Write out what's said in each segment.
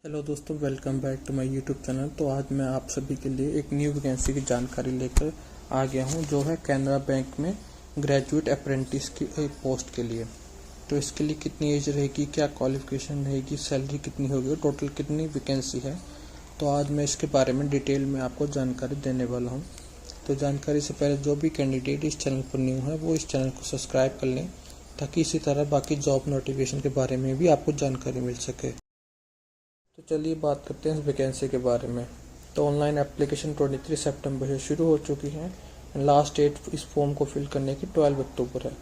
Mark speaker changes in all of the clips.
Speaker 1: Hello दोस्तों, welcome back to my YouTube channel. तो आज मैं आप सभी के लिए एक न्यू वैकेंसी की जानकारी लेकर आ गया हूं, जो है कैनरा बैंक में ग्रेजुएट अप्रेंटिस की पोस्ट के लिए। तो इसके लिए कितनी एज रहेगी, क्या क्वालिफिकेशन रहेगी, सैलरी कितनी होगी और टोटल कितनी वैकेंसी है, तो आज मैं इसके बारे में डिटेल में आपको जानकारी देने वाला हूँ। तो जानकारी से पहले जो भी कैंडिडेट इस चैनल पर न्यू है वो इस चैनल को सब्सक्राइब कर लें, ताकि इसी तरह बाकी जॉब नोटिफिकेशन के बारे में भी आपको जानकारी मिल सके। तो चलिए बात करते हैं इस वैकेंसी के बारे में। तो ऑनलाइन एप्लीकेशन 23 सितंबर से शुरू हो चुकी है। लास्ट डेट इस फॉर्म को फिल करने की 12 अक्टूबर है।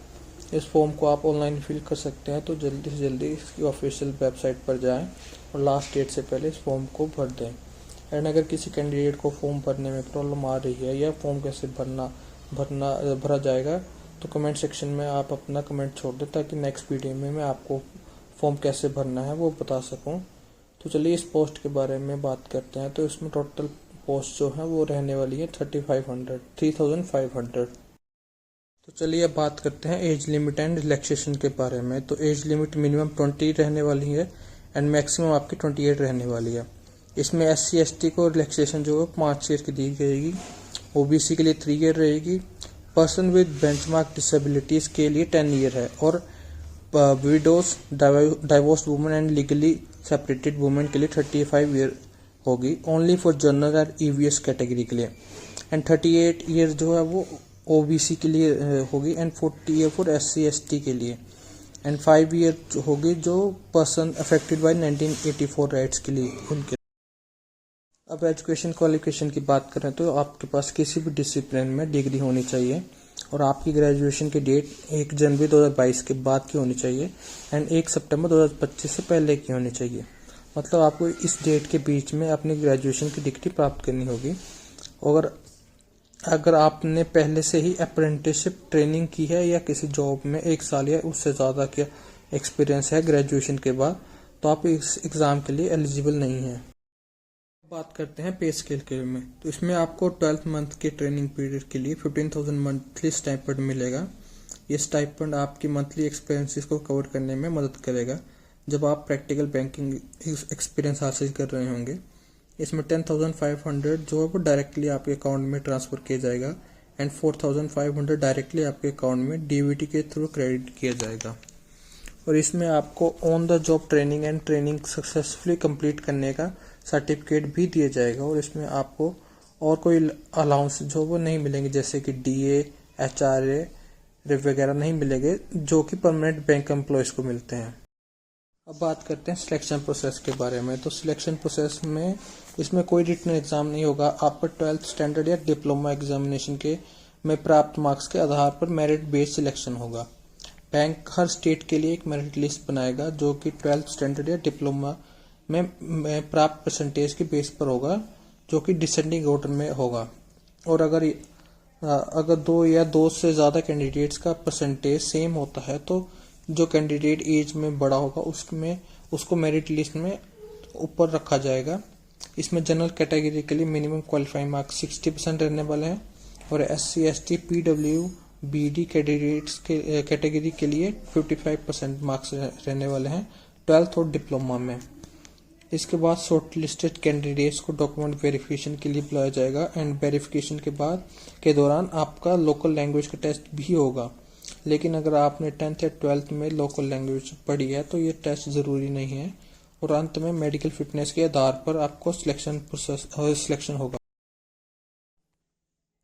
Speaker 1: इस फॉर्म को आप ऑनलाइन फिल कर सकते हैं, तो जल्दी से जल्दी इसकी ऑफिशियल वेबसाइट पर जाएं और लास्ट डेट से पहले इस फॉर्म को भर दें। एंड अगर किसी कैंडिडेट को फॉर्म भरने में प्रॉब्लम आ रही है या फॉर्म कैसे भरा जाएगा, तो कमेंट सेक्शन में आप अपना कमेंट छोड़ दें, ताकि नेक्स्ट वीडियो में मैं आपको फॉर्म कैसे भरना है वो बता सकूँ। तो चलिए इस पोस्ट के बारे में बात करते हैं। तो इसमें टोटल पोस्ट जो है वो रहने वाली है 3500। तो चलिए अब बात करते हैं एज लिमिट एंड रिलैक्सेशन के बारे में। तो एज लिमिट मिनिमम 20 रहने वाली है एंड मैक्सिमम आपकी 28 रहने वाली है। इसमें SC/ST को रिलैक्सेशन जो है 5 ईयर की दी जाएगी, OBC के लिए 3 ईयर रहेगी, पर्सन विद बेंचमार्क डिसेबिलिटीज के लिए 10 ईयर है, और widows, divorce women and legally separated women के लिए 35 ईयर होगी, ओनली फॉर जनरल और EVS कैटेगरी के लिए। एंड 38 ईयर जो है वो OBC के लिए होगी, एंड 40 ईयर फॉर SC/ST के लिए, एंड 5 ईयर होगी जो पर्सन अफेक्टेड बाय 1984 राइट्स के लिए उनके। अब एजुकेशन क्वालिफिकेशन की बात करें तो आपके पास किसी भी डिसिप्लिन में डिग्री होनी चाहिए, और आपकी ग्रेजुएशन की डेट 1 जनवरी 2022 के बाद की होनी चाहिए एंड 1 सितंबर 2025 से पहले की होनी चाहिए। मतलब आपको इस डेट के बीच में अपनी ग्रेजुएशन की डिग्री प्राप्त करनी होगी। और अगर आपने पहले से ही अप्रेंटिसशिप ट्रेनिंग की है या किसी जॉब में 1 साल या उससे ज़्यादा का एक्सपीरियंस है ग्रेजुएशन के बाद, तो आप इस एग्ज़ाम के लिए एलिजिबल नहीं हैं। बात करते हैं पे स्केल के में। तो इसमें आपको 12 मंथ के ट्रेनिंग पीरियड के लिए 15,000 मंथली स्टाइपेंड मिलेगा। ये स्टाइपेंड आपकी मंथली एक्सपेंसेस को कवर करने में मदद करेगा जब आप प्रैक्टिकल बैंकिंग एक्सपीरियंस हासिल कर रहे होंगे। इसमें 10,500 जो है वो डायरेक्टली आपके अकाउंट में ट्रांसफ़र किया जाएगा, एंड 4,500 डायरेक्टली आपके अकाउंट में DBT के थ्रू क्रेडिट किया जाएगा। और इसमें आपको on the job training and training successfully complete करने का सर्टिफिकेट भी दिया जाएगा। और इसमें आपको और कोई अलाउंस जो वो नहीं मिलेंगे, जैसे कि DA, HRA वगैरह नहीं मिलेंगे, जो कि परमानेंट बैंक एम्प्लॉयज़ को मिलते हैं। अब बात करते हैं सिलेक्शन प्रोसेस के बारे में। तो सिलेक्शन प्रोसेस में इसमें कोई रिटन एग्जाम नहीं होगा। आपका 12th स्टैंडर्ड या डिप्लोमा एग्जामिनेशन के में प्राप्त मार्क्स के आधार पर मेरिट बेस्ड सिलेक्शन होगा। बैंक हर स्टेट के लिए एक मेरिट लिस्ट बनाएगा, जो कि 12th स्टैंडर्ड या डिप्लोमा में प्राप्त परसेंटेज के बेस पर होगा, जो कि डिसेंडिंग ऑर्डर में होगा। और अगर 2 या 2 से ज़्यादा कैंडिडेट्स का परसेंटेज सेम होता है, तो जो कैंडिडेट एज में बड़ा होगा उसको मेरिट लिस्ट में ऊपर रखा जाएगा। इसमें जनरल कैटेगरी के लिए मिनिमम क्वालिफाइंग मार्क्स 60% रहने वाले हैं, और SC/ST PWBD कैटेगरी के लिए 55% मार्क्स रहने वाले हैं 12th और डिप्लोमा में। इसके बाद शॉर्ट लिस्टेड कैंडिडेट्स को डॉक्यूमेंट वेरिफिकेशन के लिए बुलाया जाएगा, एंड वेरिफिकेशन के दौरान आपका लोकल लैंग्वेज का टेस्ट भी होगा। लेकिन अगर आपने 10th या 12th में लोकल लैंग्वेज पढ़ी है तो ये टेस्ट ज़रूरी नहीं है। और अंत में मेडिकल फिटनेस के आधार पर आपको सिलेक्शन होगा।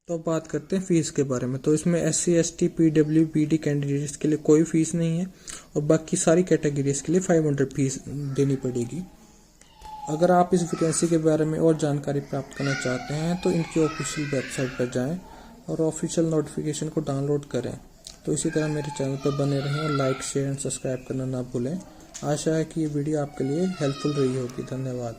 Speaker 1: तो अब बात करते हैं फीस के बारे में। तो इसमें SC/ST PWBD कैंडिडेट्स के लिए कोई फीस नहीं है, और बाकी सारी कैटेगरीज के लिए 500 फीस देनी पड़ेगी। अगर आप इस वैकेंसी के बारे में और जानकारी प्राप्त करना चाहते हैं तो इनकी ऑफिशियल वेबसाइट पर जाएं और ऑफिशियल नोटिफिकेशन को डाउनलोड करें। तो इसी तरह मेरे चैनल पर बने रहें और लाइक, शेयर एंड सब्सक्राइब करना ना भूलें। आशा है कि ये वीडियो आपके लिए हेल्पफुल रही होगी। धन्यवाद।